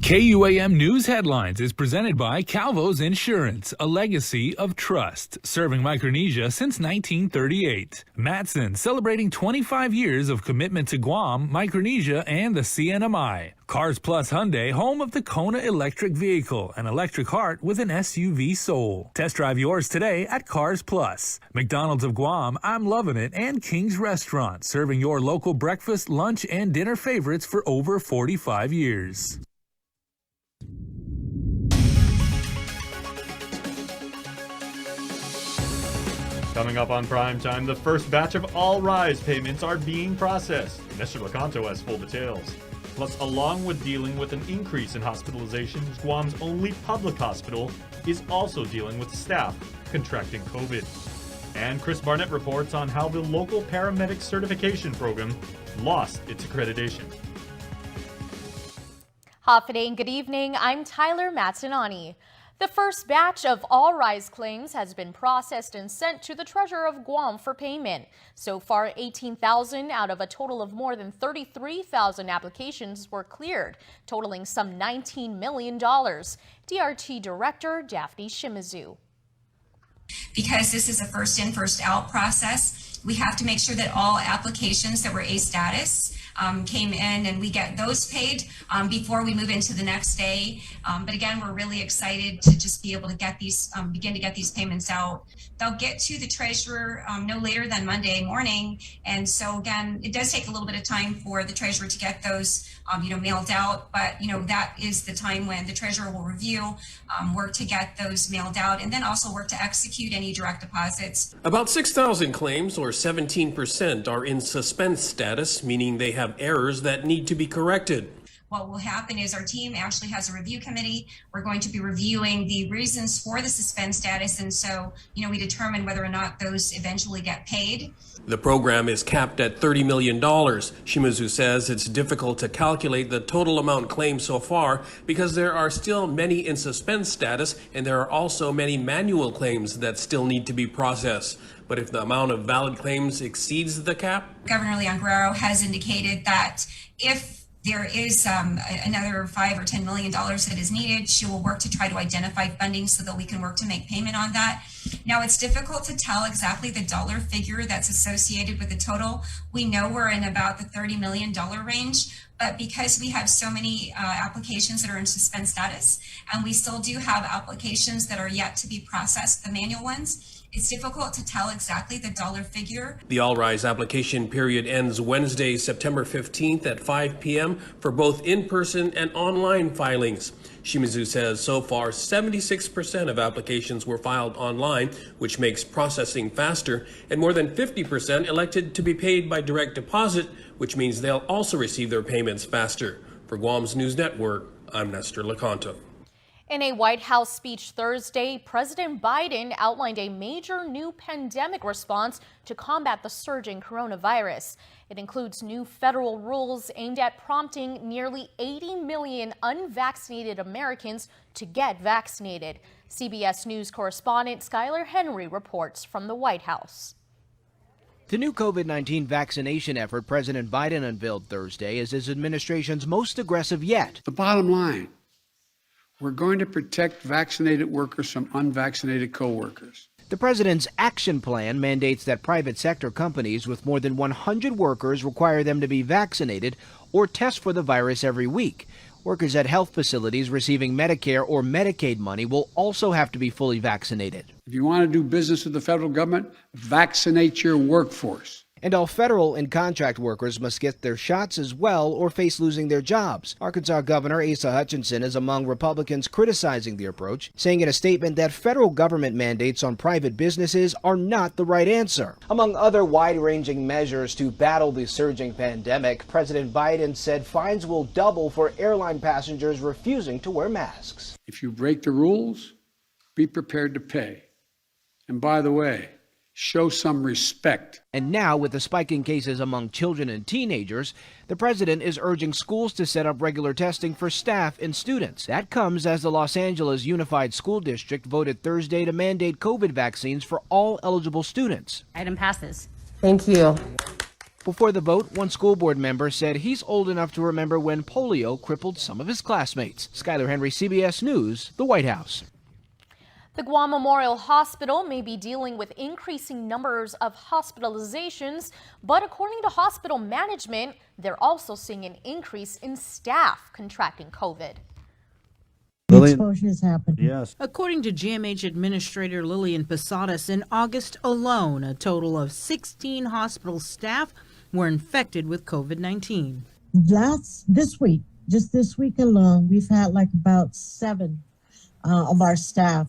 KUAM News Headlines is presented by Calvo's Insurance, a legacy of trust, serving Micronesia since 1938. Matson, celebrating 25 years of commitment to Guam, Micronesia, and the CNMI. Cars Plus Hyundai, home of the Kona electric vehicle, an electric heart with an SUV soul. Test drive yours today at Cars Plus. McDonald's of Guam, I'm loving it, and King's Restaurant, serving your local breakfast, lunch, and dinner favorites for over 45 years. Coming up on Primetime, the first batch of All Rise payments are being processed. Mr. Lecanto has full details. Plus, along with dealing with an increase in hospitalizations, Guam's only public hospital is also dealing with staff contracting COVID. And Chris Barnett reports on how the local paramedic certification program lost its accreditation. Hafa and good evening. I'm Tyler Matsinani. The first batch of All Rise claims has been processed and sent to the Treasurer of Guam for payment. So far, 18,000 out of a total of more than 33,000 applications were cleared, totaling some $19 million. DRT Director Daphne Shimizu. Because this is a first in, first out process, we have to make sure that all applications that were A status came in and we get those paid before we move into the next day. But again, we're really excited to just be able to get these, begin to get these payments out. They'll get to the treasurer no later than Monday morning. And so again, it does take a little bit of time for the treasurer to get those mailed out. But that is the time when the treasurer will review, work to get those mailed out, and then also work to execute any direct deposits. About 6,000 claims, or 17%, are in suspense status, meaning they have errors that need to be corrected. What will happen is our team actually has a review committee. We're going to be reviewing the reasons for the suspend status, and so we determine whether or not those eventually get paid. The program is capped at $30 million. Shimizu says it's difficult to calculate the total amount claimed so far because there are still many in suspense status and there are also many manual claims that still need to be processed. But if the amount of valid claims exceeds the cap? Governor Leon Guerrero has indicated that if there is another $5 or $10 million that is needed, she will work to try to identify funding so that we can work to make payment on that. Now, it's difficult to tell exactly the dollar figure that's associated with the total. We know we're in about the $30 million range, but because we have so many applications that are in suspense status, and we still do have applications that are yet to be processed, the manual ones, it's difficult to tell exactly the dollar figure. The All Rise application period ends Wednesday, September 15th at 5 p.m. for both in-person and online filings. Shimizu says so far 76% of applications were filed online, which makes processing faster, and more than 50% elected to be paid by direct deposit, which means they'll also receive their payments faster. For Guam's News Network, I'm Nestor Lecanto. In a White House speech Thursday, President Biden outlined a major new pandemic response to combat the surging coronavirus. It includes new federal rules aimed at prompting nearly 80 million unvaccinated Americans to get vaccinated. CBS News correspondent Skylar Henry reports from the White House. The new COVID-19 vaccination effort President Biden unveiled Thursday is his administration's most aggressive yet. The bottom line, we're going to protect vaccinated workers from unvaccinated co-workers. The president's action plan mandates that private sector companies with more than 100 workers require them to be vaccinated or test for the virus every week. Workers at health facilities receiving Medicare or Medicaid money will also have to be fully vaccinated. If you want to do business with the federal government, vaccinate your workforce. And all federal and contract workers must get their shots as well or face losing their jobs. Arkansas Governor Asa Hutchinson is among Republicans criticizing the approach, saying in a statement that federal government mandates on private businesses are not the right answer. Among other wide-ranging measures to battle the surging pandemic, President Biden said fines will double for airline passengers refusing to wear masks. If you break the rules, be prepared to pay. And by the way, show some respect. And now, with the spike in cases among children and teenagers, the president is urging schools to set up regular testing for staff and students. That comes as the Los Angeles Unified School District voted Thursday to mandate COVID vaccines for all eligible students. Item passes. Thank you. Before the vote, one school board member said he's old enough to remember when polio crippled some of his classmates. Skylar Henry, CBS News, the White House. The Guam Memorial Hospital may be dealing with increasing numbers of hospitalizations, but according to hospital management, they're also seeing an increase in staff contracting COVID. Exposure has happened. Yes. According to GMH Administrator Lillian Posadas, in August alone, a total of 16 hospital staff were infected with COVID-19. Just this week alone, we've had like about 7 of our staff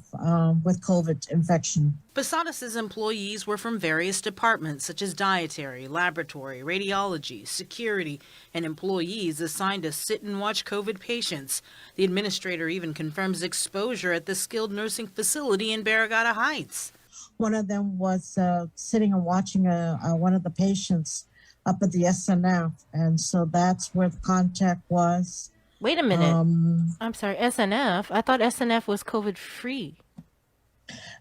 with COVID infection. Posadas' employees were from various departments such as dietary, laboratory, radiology, security, and employees assigned to sit and watch COVID patients. The administrator even confirms exposure at the skilled nursing facility in Barragata Heights. One of them was sitting and watching one of the patients up at the SNF, and so that's where the contact was. Wait a minute. I'm sorry, SNF? I thought SNF was COVID-free.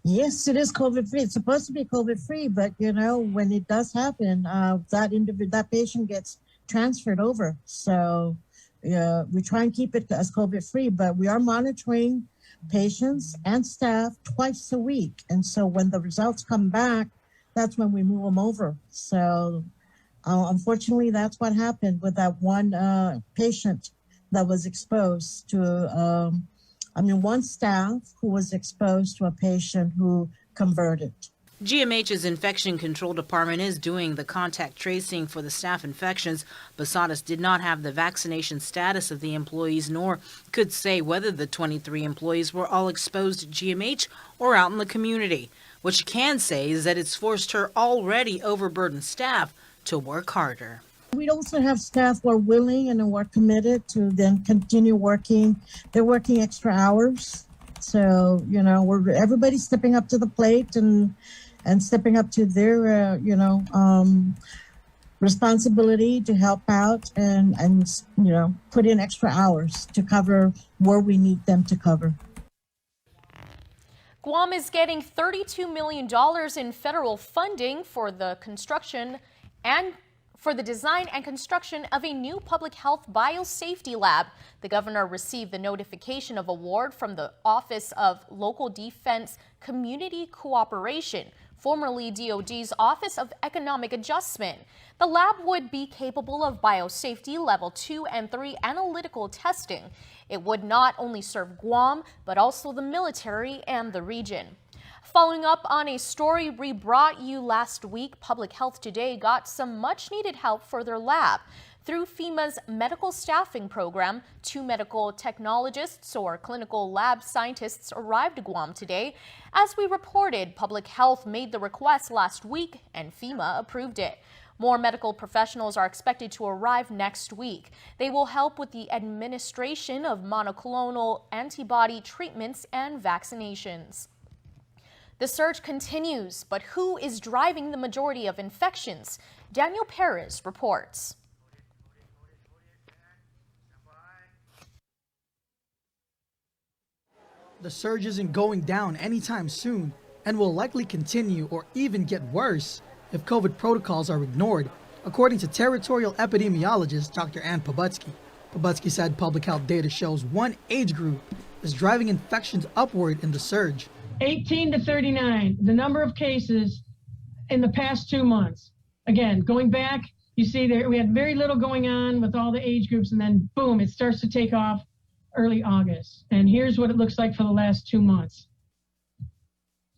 Yes, it is COVID-free. It's supposed to be COVID-free, but, you know, when it does happen, that patient gets transferred over. So we try and keep it as COVID-free, but we are monitoring patients and staff twice a week. And so when the results come back, that's when we move them over. So unfortunately, that's what happened with that one patient that was exposed to, one staff who was exposed to a patient who converted. GMH's infection control department is doing the contact tracing for the staff infections. Posadas did not have the vaccination status of the employees, nor could say whether the 23 employees were all exposed at GMH or out in the community. What she can say is that it's forced her already overburdened staff to work harder. We also have staff who are willing and who are committed to then continue working. They're working extra hours. So, you know, everybody's stepping up to the plate and stepping up to their, responsibility to help out and put in extra hours to cover where we need them to cover. Guam is getting $32 million in federal funding for the design and construction of a new public health biosafety lab. The governor received the notification of award from the Office of Local Defense Community Cooperation, formerly DOD's Office of Economic Adjustment. The lab would be capable of biosafety level 2 and 3 analytical testing. It would not only serve Guam, but also the military and the region. Following up on a story we brought you last week, Public Health Today got some much-needed help for their lab. Through FEMA's medical staffing program, 2 medical technologists or clinical lab scientists arrived to Guam today. As we reported, Public Health made the request last week and FEMA approved it. More medical professionals are expected to arrive next week. They will help with the administration of monoclonal antibody treatments and vaccinations. The search continues, but who is driving the majority of infections? Daniel Perez reports. The surge isn't going down anytime soon and will likely continue or even get worse if COVID protocols are ignored, according to territorial epidemiologist Dr. Ann Pabutsky. Pabutsky said public health data shows one age group is driving infections upward in the surge. 18 to 39, the number of cases in the past 2 months. Again, going back, you see there we had very little going on with all the age groups, and then boom, it starts to take off early August. And here's what it looks like for the last 2 months.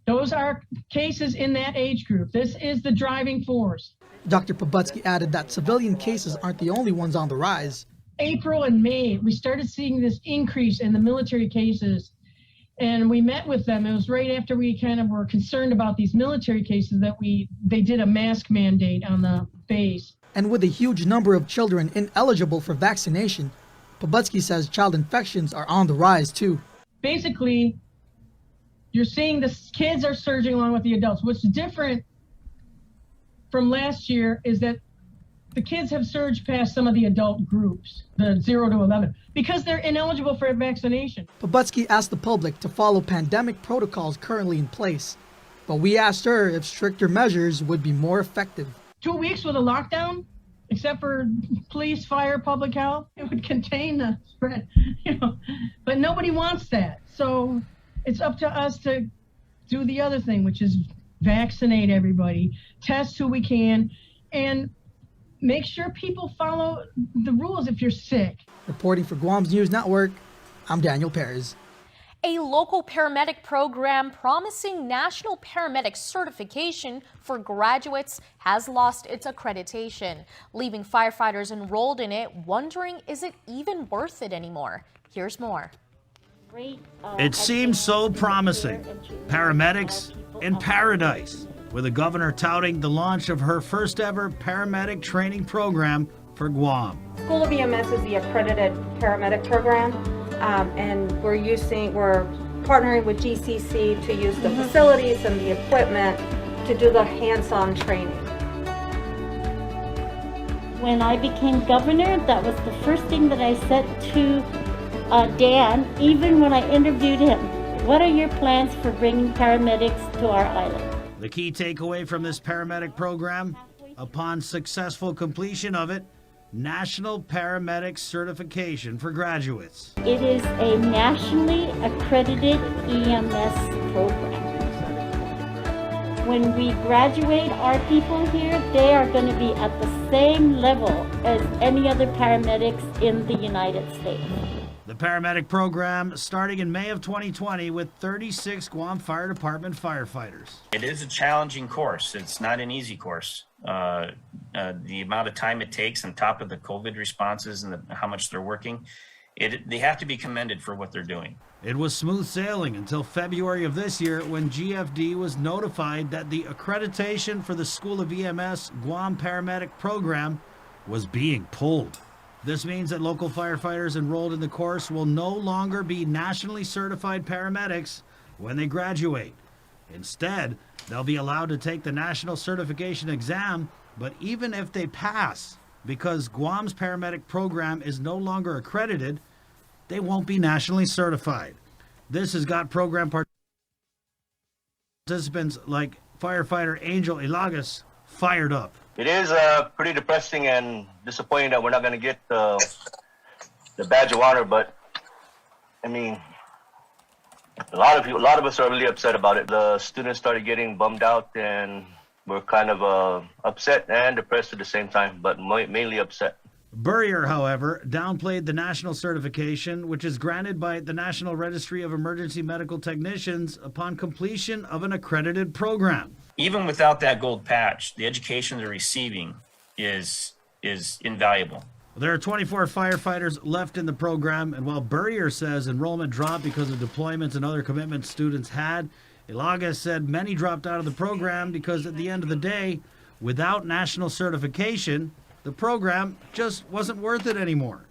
Those are cases in that age group. This is the driving force. Dr. Pabutsky added that civilian cases aren't the only ones on the rise. April and May, we started seeing this increase in the military cases. And we met with them. It was right after we kind of were concerned about these military cases that they did a mask mandate on the base. And with a huge number of children ineligible for vaccination, Pabutsky says child infections are on the rise too. Basically, you're seeing the kids are surging along with the adults. What's different from last year is that the kids have surged past some of the adult groups, the 0 to 11, because they're ineligible for vaccination. Pabutsky asked the public to follow pandemic protocols currently in place, but we asked her if stricter measures would be more effective. 2 weeks with a lockdown, except for police, fire, public health, it would contain the spread, but nobody wants that. So it's up to us to do the other thing, which is vaccinate everybody, test who we can, and make sure people follow the rules if you're sick. Reporting for Guam's News Network, I'm Daniel Perez. A local paramedic program promising national paramedic certification for graduates has lost its accreditation, leaving firefighters enrolled in it wondering, is it even worth it anymore? Here's more. It seems so promising. Paramedics in paradise, with the governor touting the launch of her first ever paramedic training program for Guam. School of EMS is the accredited paramedic program, and we're partnering with GCC to use the facilities and the equipment to do the hands-on training. When I became governor, that was the first thing that I said to Dan, even when I interviewed him. What are your plans for bringing paramedics to our island? The key takeaway from this paramedic program, upon successful completion of it, National Paramedic Certification for graduates. It is a nationally accredited EMS program. When we graduate our people here, they are going to be at the same level as any other paramedics in the United States. The paramedic program starting in May of 2020 with 36 Guam Fire Department firefighters. It is a challenging course. It's not an easy course. The amount of time it takes on top of the COVID responses and how much they're working, they have to be commended for what they're doing. It was smooth sailing until February of this year when GFD was notified that the accreditation for the School of EMS Guam Paramedic Program was being pulled. This means that local firefighters enrolled in the course will no longer be nationally certified paramedics when they graduate. Instead, they'll be allowed to take the national certification exam, but even if they pass, because Guam's paramedic program is no longer accredited, they won't be nationally certified. This has got program participants like firefighter Angel Ilagas fired up. It is pretty depressing and disappointing that we're not going to get the badge of honor, but I mean, a lot of us are really upset about it. The students started getting bummed out, and we're kind of upset and depressed at the same time, but mainly upset. Burrier, however, downplayed the national certification, which is granted by the National Registry of Emergency Medical Technicians upon completion of an accredited program. Even without that gold patch, the education they're receiving is invaluable. There are 24 firefighters left in the program, and while Burrier says enrollment dropped because of deployments and other commitments students had, Ilaga said many dropped out of the program because at the end of the day, without national certification, the program just wasn't worth it anymore.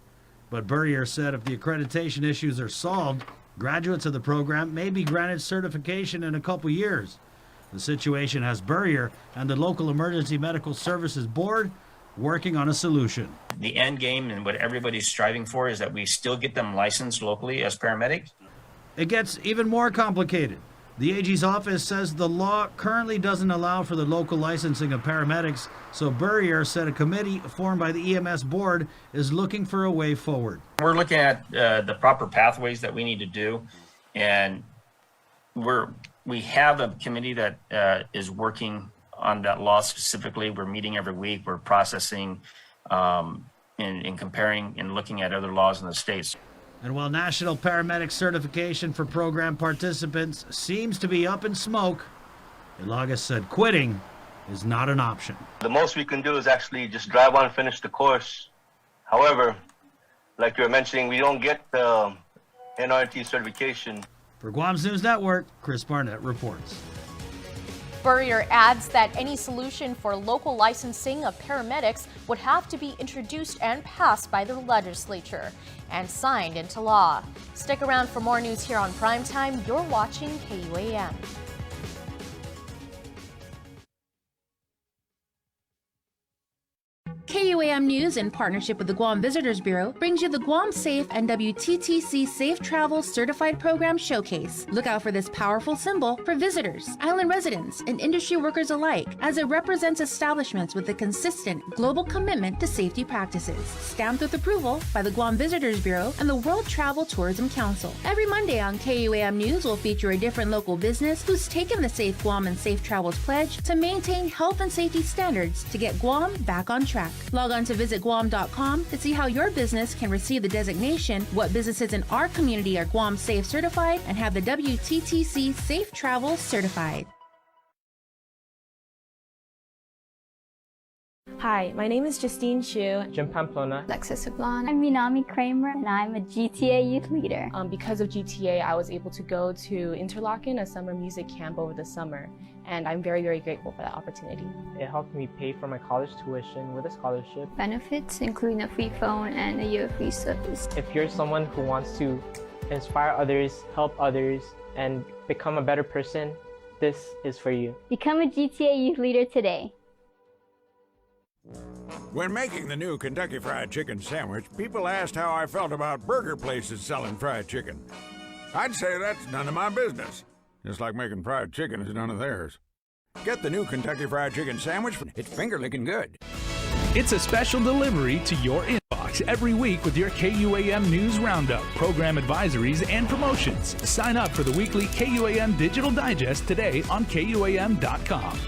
But Burrier said if the accreditation issues are solved, graduates of the program may be granted certification in a couple years. The situation has Burrier and the local Emergency Medical Services Board working on a solution. The end game and what everybody's striving for is that we still get them licensed locally as paramedics. It gets even more complicated. The AG's office says the law currently doesn't allow for the local licensing of paramedics, so Burrier said a committee formed by the EMS board is looking for a way forward. We're looking at the proper pathways that we need to do, and we have a committee that is working on that law specifically. We're meeting every week. We're processing and comparing and looking at other laws in the states. And while national paramedic certification for program participants seems to be up in smoke, Ilaga said quitting is not an option. The most we can do is actually just drive on and finish the course. However, like you were mentioning, we don't get the NRT certification. For Guam's News Network, Chris Barnett reports. Burrier adds that any solution for local licensing of paramedics would have to be introduced and passed by the legislature and signed into law. Stick around for more news here on Primetime. You're watching KUAM. KUAM KUAM News, in partnership with the Guam Visitors Bureau, brings you the Guam Safe and WTTC Safe Travel Certified Program Showcase. Look out for this powerful symbol for visitors, island residents, and industry workers alike, as it represents establishments with a consistent global commitment to safety practices. Stamped with approval by the Guam Visitors Bureau and the World Travel Tourism Council. Every Monday on KUAM News will feature a different local business who's taken the Safe Guam and Safe Travels pledge to maintain health and safety standards to get Guam back on track. Log on to visitguam.com to see how your business can receive the designation, what businesses in our community are Guam Safe certified, and have the WTTC Safe Travel certified. Hi, my name is Justine Xu. Jim Pamplona. Alexis Sablon. I'm Minami Kramer, and I'm a GTA youth leader. Because of GTA, I was able to go to Interlaken, a summer music camp over the summer, and I'm very, very grateful for that opportunity. It helped me pay for my college tuition with a scholarship. Benefits, including a free phone and a year free service. If you're someone who wants to inspire others, help others, and become a better person, this is for you. Become a GTA youth leader today. When making the new Kentucky Fried Chicken sandwich, people asked how I felt about burger places selling fried chicken. I'd say that's none of my business. Just like making fried chicken is none of theirs. Get the new Kentucky Fried Chicken sandwich. It's finger-licking good. It's a special delivery to your inbox every week with your KUAM News Roundup, program advisories, and promotions. Sign up for the weekly KUAM Digital Digest today on KUAM.com.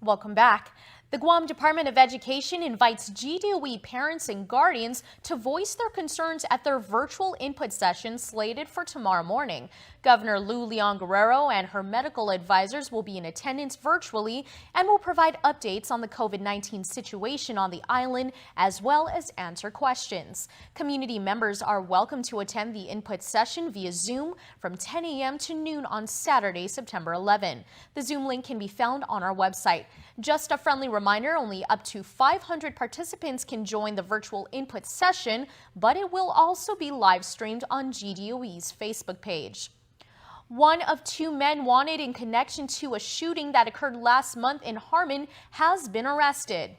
Welcome back. The Guam Department of Education invites GDOE parents and guardians to voice their concerns at their virtual input session slated for tomorrow morning. Governor Lou Leon Guerrero and her medical advisors will be in attendance virtually and will provide updates on the COVID-19 situation on the island, as well as answer questions. Community members are welcome to attend the input session via Zoom from 10 a.m. to noon on Saturday, September 11. The Zoom link can be found on our website. Just a friendly reminder, only up to 500 participants can join the virtual input session, but it will also be live streamed on GDOE's Facebook page. One of two men wanted in connection to a shooting that occurred last month in Harmon has been arrested.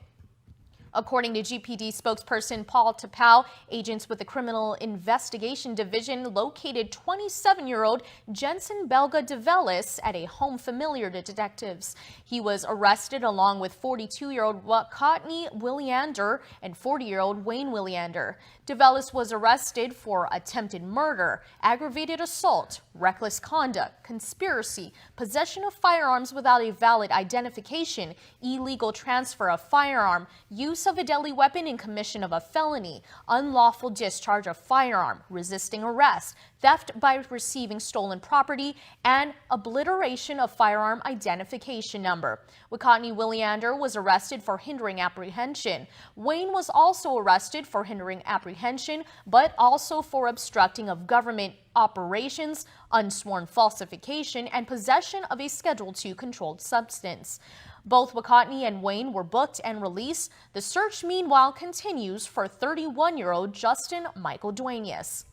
According to GPD spokesperson Paul Tapau, agents with the Criminal Investigation Division located 27-year-old Jensen Belga DeVellis at a home familiar to detectives. He was arrested along with 42-year-old Wakatni Williander and 40-year-old Wayne Williander. DeVellis was arrested for attempted murder, aggravated assault, reckless conduct, conspiracy, possession of firearms without a valid identification, illegal transfer of firearm, use of a deadly weapon in commission of a felony, unlawful discharge of firearm, resisting arrest, theft by receiving stolen property, and obliteration of firearm identification number. Wakatni Williander was arrested for hindering apprehension. Wayne was also arrested for hindering apprehension, but also for obstructing of government operations, unsworn falsification, and possession of a Schedule II controlled substance. Both Wakatni and Wayne were booked and released. The search, meanwhile, continues for 31-year-old Justin Michael Duenas.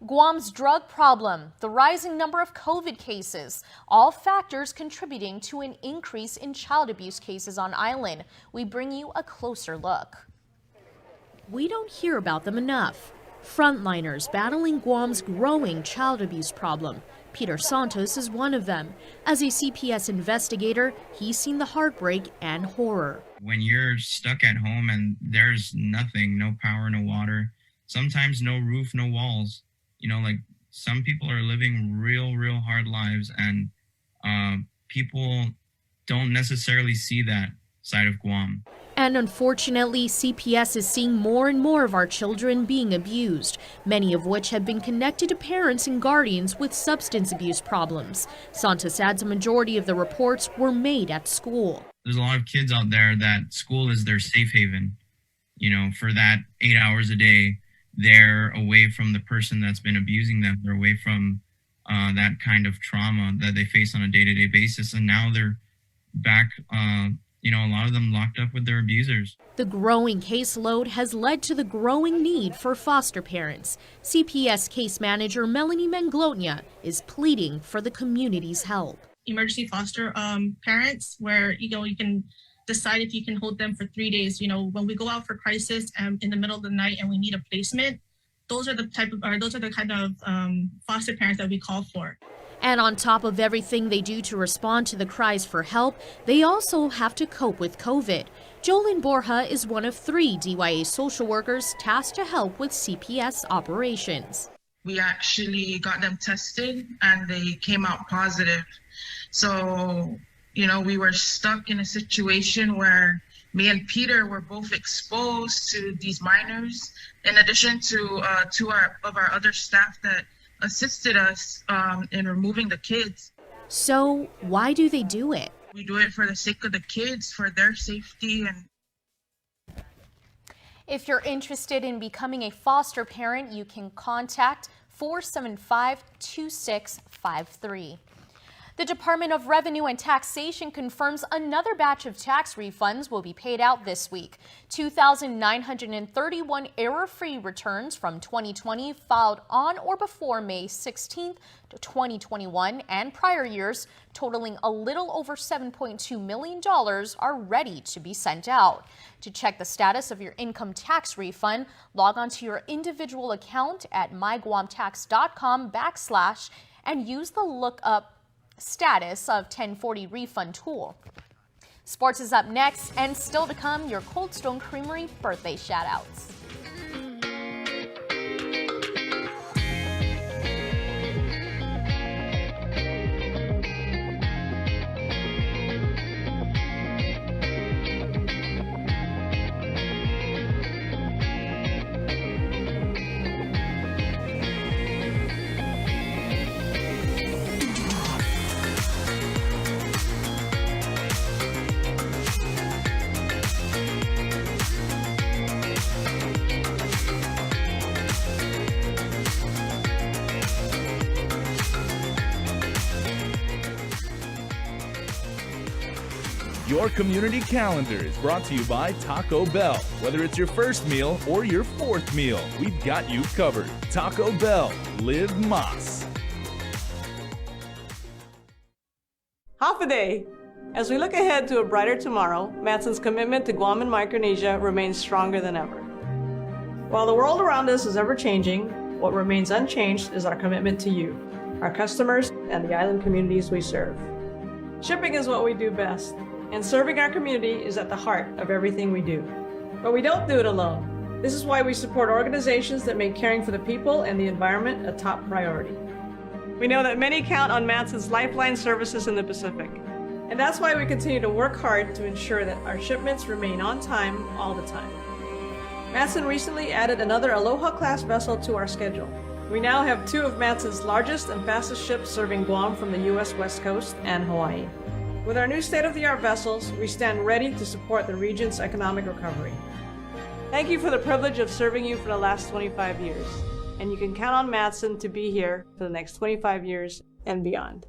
Guam's drug problem, the rising number of COVID cases, all factors contributing to an increase in child abuse cases on island. We bring you a closer look. We don't hear about them enough. Frontliners battling Guam's growing child abuse problem. Peter Santos is one of them. As a CPS investigator, he's seen the heartbreak and horror. When you're stuck at home and there's nothing, no power, no water, sometimes no roof, no walls, you know, like some people are living real hard lives, and people don't necessarily see that side of Guam. And unfortunately, CPS is seeing more and more of our children being abused, many of which have been connected to parents and guardians with substance abuse problems. Santos adds a majority of the reports were made at school. There's a lot of kids out there that school is their safe haven. You know, for that 8 hours a day, they're away from the person that's been abusing them. They're away from that kind of trauma that they face on a day-to-day basis. And now they're back, you know, a lot of them locked up with their abusers. The growing caseload has led to the growing need for foster parents. CPS case manager Melanie Manglotnia is pleading for the community's help. Emergency foster parents, where, you know, you can decide if you can hold them for 3 days. You know, when we go out for crisis in the middle of the night and we need a placement, those are the kind of foster parents that we call for. And on top of everything they do to respond to the cries for help, they also have to cope with COVID. Jolene Borja is one of 3 DYA social workers tasked to help with CPS operations. We actually got them tested and they came out positive. So, you know, we were stuck in a situation where me and Peter were both exposed to these minors, in addition to two of our other staff that assisted us in removing the kids. So why do they do it? We do it for the sake of the kids, for their safety. And if you're interested in becoming a foster parent, you can contact 475-2653. The Department of Revenue and Taxation confirms another batch of tax refunds will be paid out this week. 2,931 error-free returns from 2020 filed on or before May 16th, 2021 and prior years, totaling a little over $7.2 million, are ready to be sent out. To check the status of your income tax refund, log on to your individual account at myguamtax.com/ and use the lookup status of 1040 refund tool. Sports is up next, and still to come, your Cold Stone Creamery birthday shout-outs. Your community calendar is brought to you by Taco Bell. Whether it's your first meal or your 4th meal, we've got you covered. Taco Bell, live Mas. Half a day. As we look ahead to a brighter tomorrow, Matson's commitment to Guam and Micronesia remains stronger than ever. While the world around us is ever changing, what remains unchanged is our commitment to you, our customers, and the island communities we serve. Shipping is what we do best, and serving our community is at the heart of everything we do. But we don't do it alone. This is why we support organizations that make caring for the people and the environment a top priority. We know that many count on Matson's lifeline services in the Pacific, and that's why we continue to work hard to ensure that our shipments remain on time all the time. Matson recently added another Aloha-class vessel to our schedule. We now have 2 of Matson's largest and fastest ships serving Guam from the U.S. West Coast and Hawaii. With our new state-of-the-art vessels, we stand ready to support the region's economic recovery. Thank you for the privilege of serving you for the last 25 years, and you can count on Matson to be here for the next 25 years and beyond.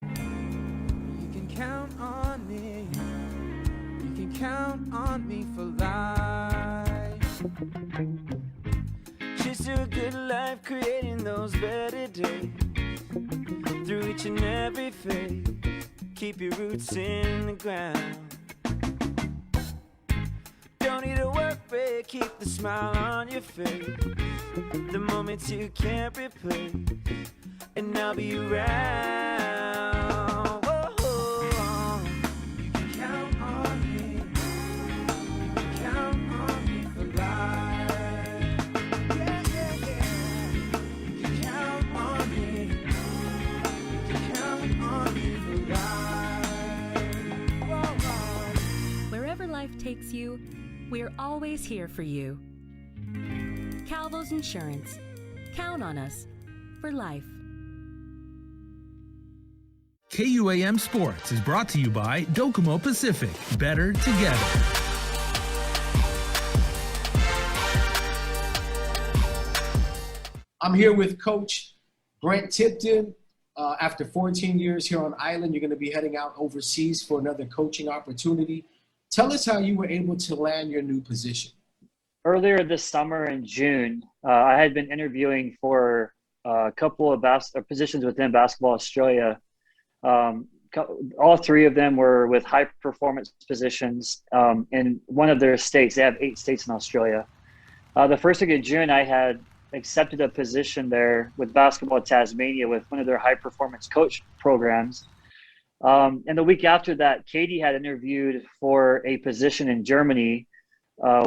You can count on me. You can count on me for life. Chase a good life, creating those better days. Through each and every phase, keep your roots in the ground. Don't need a work break, keep the smile on your face. The moments you can't replace, and I'll be around. Whoa. You can count on me. You can count on me for life. Yeah. You can count on me. Wherever life takes you, we're always here for you. Calvo's Insurance. Count on us for life. KUAM Sports is brought to you by Docomo Pacific. Better together. I'm here with Coach Brent Tipton. After 14 years here on island, you're going to be heading out overseas for another coaching opportunity. Tell us how you were able to land your new position. Earlier this summer in June, I had been interviewing for a couple of positions within Basketball Australia. all three of them were with high performance positions in one of their states. They have 8 states in Australia. The first week of June, I had accepted a position there with Basketball Tasmania with one of their high performance coach programs. And the week after that, Katie had interviewed for a position in Germany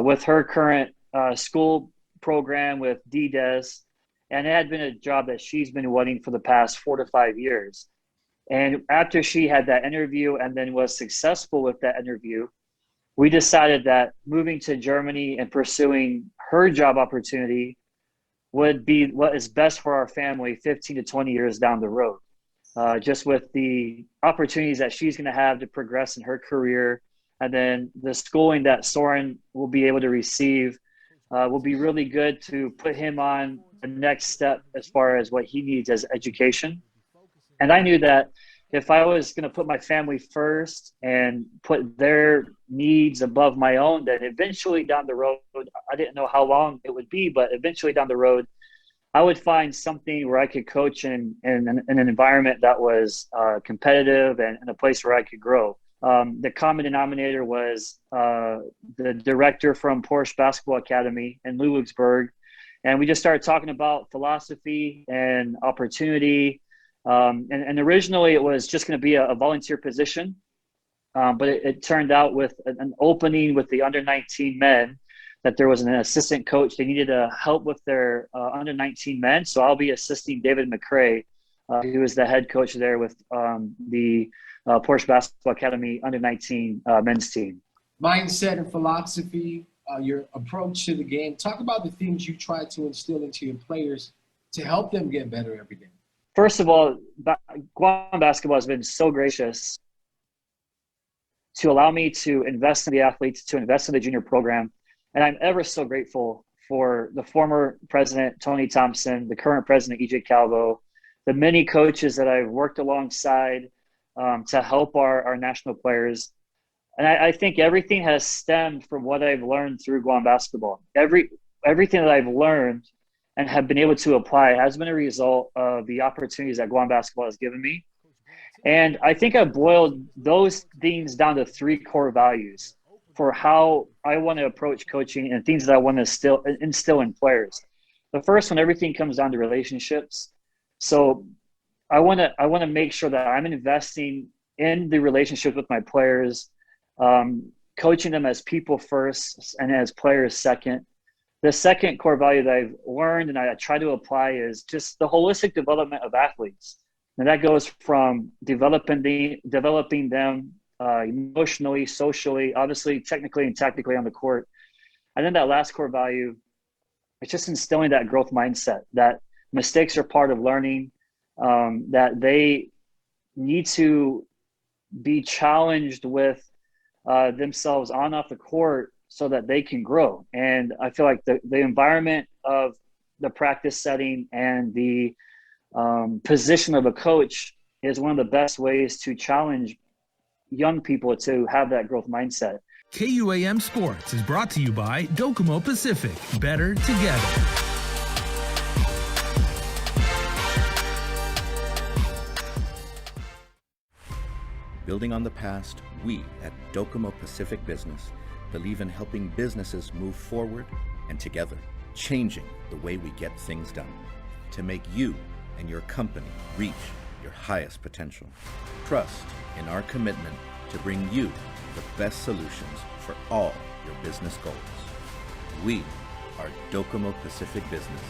with her current school program with DDES. And it had been a job that she's been wanting for the past 4 to 5 years. And after she had that interview and then was successful with that interview, we decided that moving to Germany and pursuing her job opportunity would be what is best for our family 15 to 20 years down the road. Just with the opportunities that she's going to have to progress in her career, and then the schooling that Soren will be able to receive will be really good to put him on the next step as far as what he needs as education. And I knew that if I was going to put my family first and put their needs above my own, then eventually down the road, I didn't know how long it would be, but eventually down the road, I would find something where I could coach in an environment that was competitive and in a place where I could grow. The common denominator was the director from Porsche Basketball Academy in Ludwigsburg. And we just started talking about philosophy and opportunity. And originally it was just going to be a volunteer position. But it turned out with an opening with the under-19 men that there was an assistant coach. They needed help with their under-19 men. So I'll be assisting David McCrae, who is the head coach there with the Porsche Basketball Academy under-19 men's team. Mindset and philosophy, your approach to the game. Talk about the things you try to instill into your players to help them get better every day. First of all, Guam basketball has been so gracious to allow me to invest in the athletes, to invest in the junior program. And I'm ever so grateful for the former president, Tony Thompson, the current president, EJ Calvo, the many coaches that I've worked alongside to help our national players. And I think everything has stemmed from what I've learned through Guam basketball. Everything that I've learned and have been able to apply has been a result of the opportunities that Guam basketball has given me. And I think I've boiled those things down to 3 core values for how I want to approach coaching and things that I want to instill in players. The first one, everything comes down to relationships. So I want to make sure that I'm investing in the relationship with my players, coaching them as people first and as players second. The second core value that I've learned and I try to apply is just the holistic development of athletes. And that goes from developing them emotionally, socially, obviously, technically and tactically on the court. And then that last core value, it's just instilling that growth mindset, that mistakes are part of learning, that they need to be challenged with themselves on and off the court so that they can grow. And I feel like the environment of the practice setting and the position of a coach is one of the best ways to challenge young people to have that growth mindset. KUAM Sports is brought to you by Docomo Pacific. Better together. Building on the past, we at Docomo Pacific Business believe in helping businesses move forward and together, changing the way we get things done to make you and your company reach your highest potential. Trust in our commitment to bring you the best solutions for all your business goals. We are Docomo Pacific Business.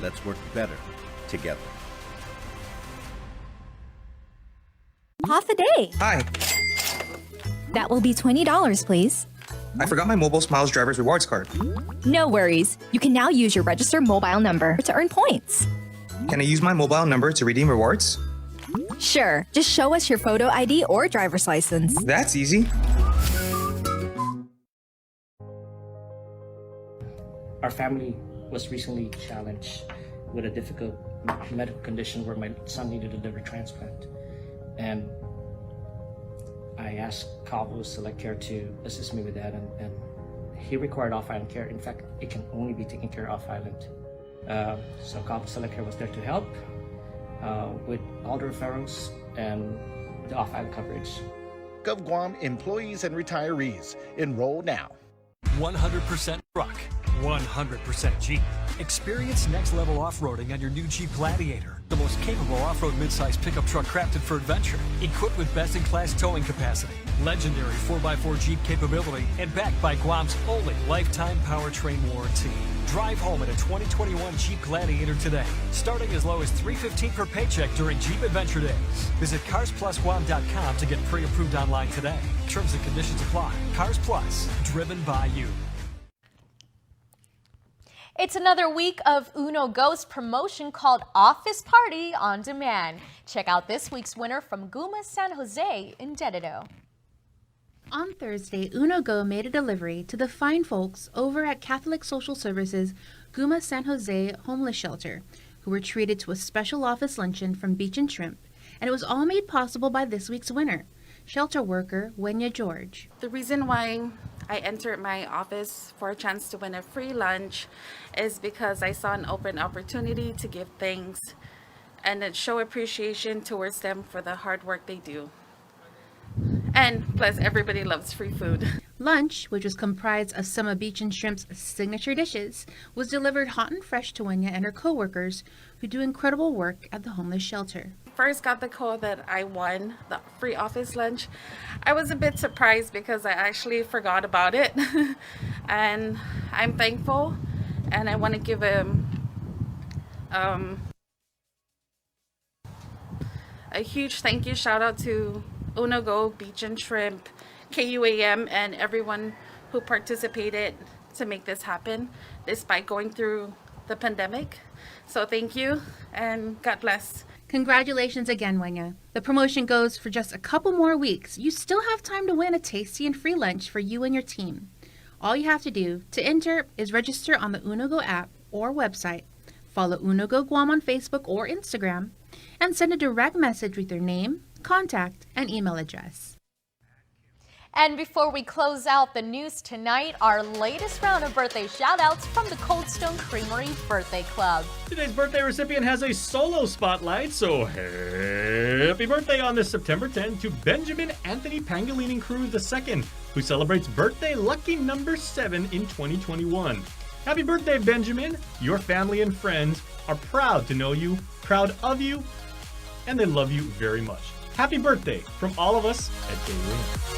Let's work better together. Half a day. Hi. That will be $20, please. I forgot my Mobile Smiles Driver's Rewards card. No worries. You can now use your registered mobile number to earn points. Can I use my mobile number to redeem rewards? Sure. Just show us your photo ID or driver's license. That's easy. Our family was recently challenged with a difficult medical condition where my son needed a liver transplant. And I asked Calvo Select Care to assist me with that, and he required off-island care. In fact, it can only be taken care of off-island. So Calvo Select Care was there to help with all the referrals, and the off-island coverage. Of Guam employees and retirees. Enroll now. 100% truck, 100% Jeep. Experience next-level off-roading on your new Jeep Gladiator, the most capable off-road midsize pickup truck crafted for adventure. Equipped with best-in-class towing capacity, legendary 4x4 Jeep capability, and backed by Guam's only lifetime powertrain warranty. Drive home in a 2021 Jeep Gladiator today, starting as low as $315 per paycheck during Jeep Adventure Days. Visit CarsPlusGuam.com to get pre-approved online today. Terms and conditions apply. Cars Plus, driven by you. It's another week of Uno Go's promotion called Office Party on Demand. Check out this week's winner from Guma San Jose in Dededo. On Thursday, Uno Go made a delivery to the fine folks over at Catholic Social Services Guma San Jose Homeless Shelter, who were treated to a special office luncheon from Beach and Shrimp, and it was all made possible by this week's winner, shelter worker Wenya George. The reason why I entered my office for a chance to win a free lunch is because I saw an open opportunity to give thanks and then show appreciation towards them for the hard work they do. And plus, everybody loves free food. Lunch, which was comprised of some of Beach and Shrimp's signature dishes, was delivered hot and fresh to Wenya and her co-workers, who do incredible work at the homeless shelter. First got the call that I won the free office lunch. I was a bit surprised because I actually forgot about it. And I'm thankful, and I want to give a huge thank you shout out to Uno Go, Beach and Shrimp, KUAM, and everyone who participated to make this happen despite going through the pandemic. So thank you and God bless. Congratulations again, Wenya. The promotion goes for just a couple more weeks. You still have time to win a tasty and free lunch for you and your team. All you have to do to enter is register on the Uno Go app or website, follow Uno Go Guam on Facebook or Instagram, and send a direct message with your name, contact, and email address. And before we close out the news tonight, our latest round of birthday shout-outs from the Cold Stone Creamery Birthday Club. Today's birthday recipient has a solo spotlight, so happy birthday on this September 10 to Benjamin Anthony Pangolini Cruz II, who celebrates birthday lucky number 7 in 2021. Happy birthday, Benjamin! Your family and friends are proud to know you, proud of you, and they love you very much. Happy birthday from all of us at KUAM.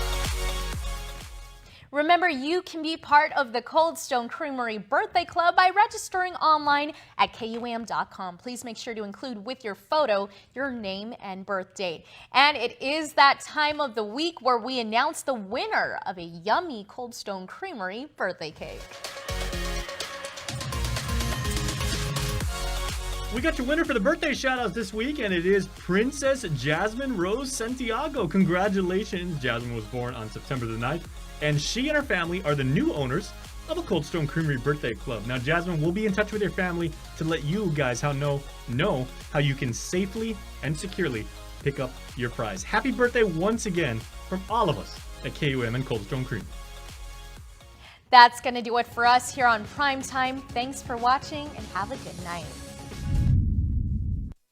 Remember, you can be part of the Cold Stone Creamery Birthday Club by registering online at KUAM.com. Please make sure to include with your photo your name and birth date. And it is that time of the week where we announce the winner of a yummy Cold Stone Creamery birthday cake. We got your winner for the birthday shoutouts this week, and it is Princess Jasmine Rose Santiago. Congratulations. Jasmine was born on September the 9th, and she and her family are the new owners of a Cold Stone Creamery Birthday Club. Now, Jasmine will be in touch with your family to let you guys know how you can safely and securely pick up your prize. Happy birthday once again from all of us at KUAM and Cold Stone Creamery. That's going to do it for us here on Primetime. Thanks for watching and have a good night.